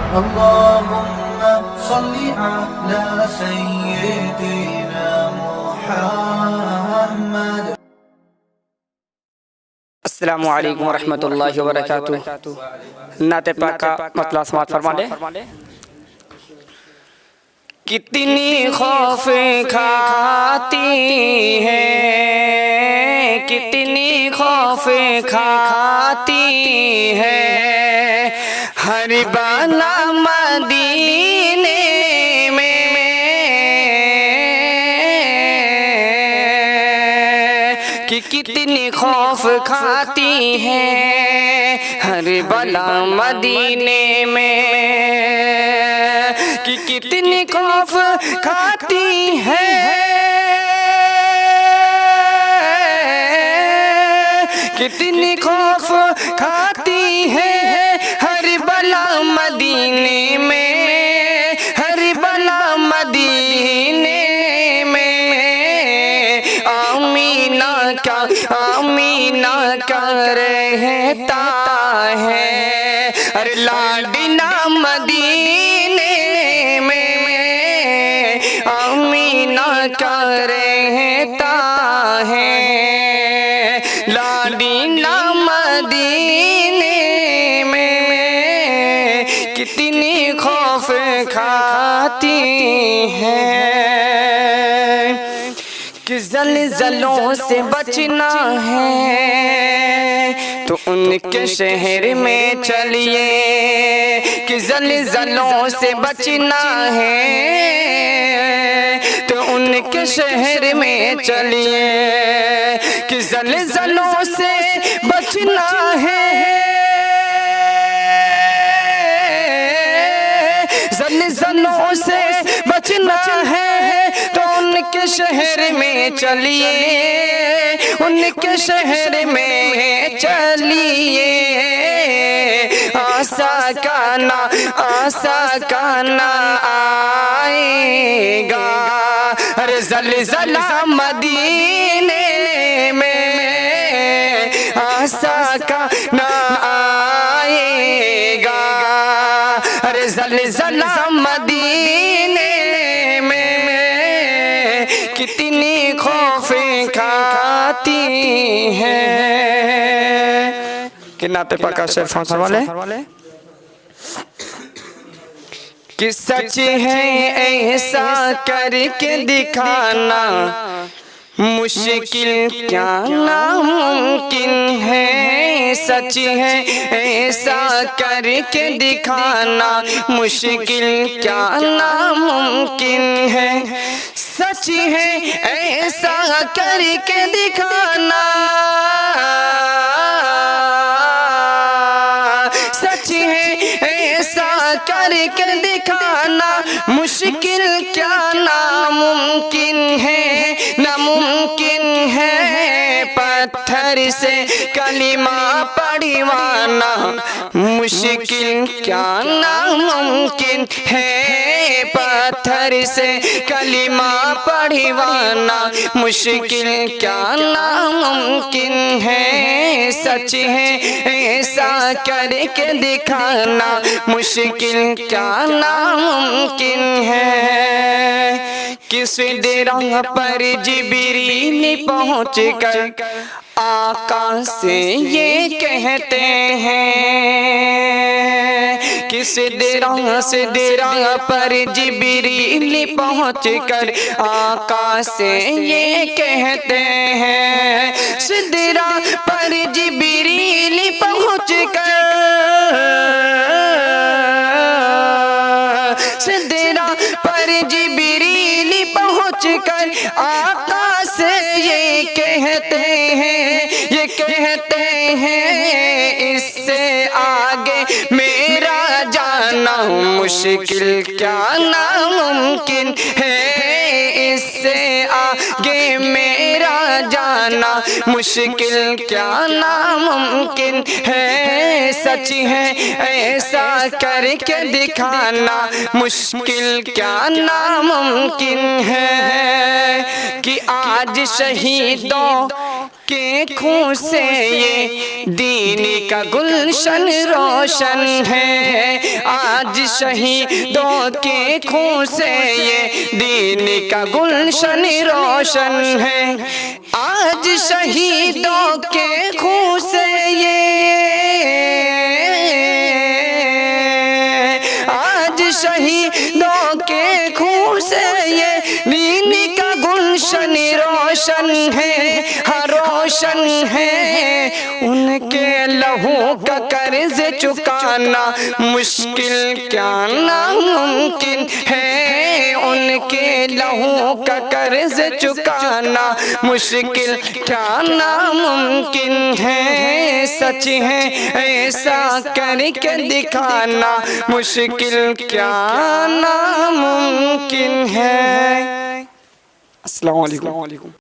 اللهم صل على سيدنا محمد. السلام علیکم ورحمۃ اللہ وبرکاتہ. نعت پاک کا مطلع سماعت فرما لیں. کتنی خوف کھاتی ہے، کتنی خوف کھاتی ہے ہر بلا مدینے میں، کہ کتنی خوف کھاتی ہے ہر بلا مدینے میں، کہ کتنی خوف کھاتی ہے، کتنی خوف کھاتی ہے ہر بلا مدینے میں، ہر بلا مدینے میں. آمینہ کا رہتا ہے ارے لاڈلا مدینے میں، آمینہ کا رہتا ہے لاڈلا مدینے میں. کتنی خوف کھاتی ہے کہ زلزلوں سے بچنا ہے تو ان کے شہر میں چلیے، کہ زلزلوں سے بچنا ہے تو ان کے شہر میں چلیے، کہ زلزلوں سے بچنا ہے، زلزلوں سے بچنا ہے تو ان کے شہر میں چلیے، ان کے شہر میں چلیے. آسا کانا آئے گا ہر زلزلہ مدینے میں، آسا کانا آئے گا ہر زلزلہ مدینے میں. کتنی خوف کھاتی ہے کہ نعت پاک سے فرما لیں. کہ سچ ہے ایسا کر کے دکھانا مشکل کیا ناممکن ہے، سچ ہے ایسا کر کے دکھانا مشکل کیا ناممکن ہے، سچ ہے ایسا کر کے دکھانا، سچ ہے ایسا کر کے دکھانا مشکل کیا ناممکن ہے، ناممکن ہے. پتھر سے کلمہ پڑھوانا مشکل کیا ناممکن ہے، پتھر سے کلمہ پڑھوانا مشکل کیا ناممکن ہے، سچ ہے ایسا کر کے دکھانا مشکل کیا ناممکن ہے. کس درہ پر جبریل پہنچ کر آقا سے یہ کہتے ہیں، کس درہ پر جبریل پہنچ کر آقا سے یہ کہتے ہیں، سدرہ پر جبریل پہنچ کر، سدرہ پر جبریل پہنچ کر آقا سے یہ کہتے ہیں، یہ کہتے ہیں اس سے آگے میرا جانا مشکل کیا ناممکن ہے، اس سے آگے میرا جانا مشکل کیا ناممکن ہے، سچ ہے ایسا کر کے دکھانا مشکل کیا ناممکن ہے. کہ آج شہیدوں کے خون سے یہ دین کا گلشن روشن ہے، آج شہیدوں کے خون سے یہ دین کا گلشن روشن ہے، آج شہیدوں کے خون سے آج شہیدوں کے خون سے یہ دین کا گلشن روشن ہے، ہاں روشن ہے۔ ان کے لہو کا قرض چکانا مشکل کیا ناممکن ہے، ان کے لہو کا قرض چکانا مشکل کیا ناممکن ہے، سچ ہے ایسا کر کے دکھانا مشکل کیا ناممکن ہے۔ السلام علیکم۔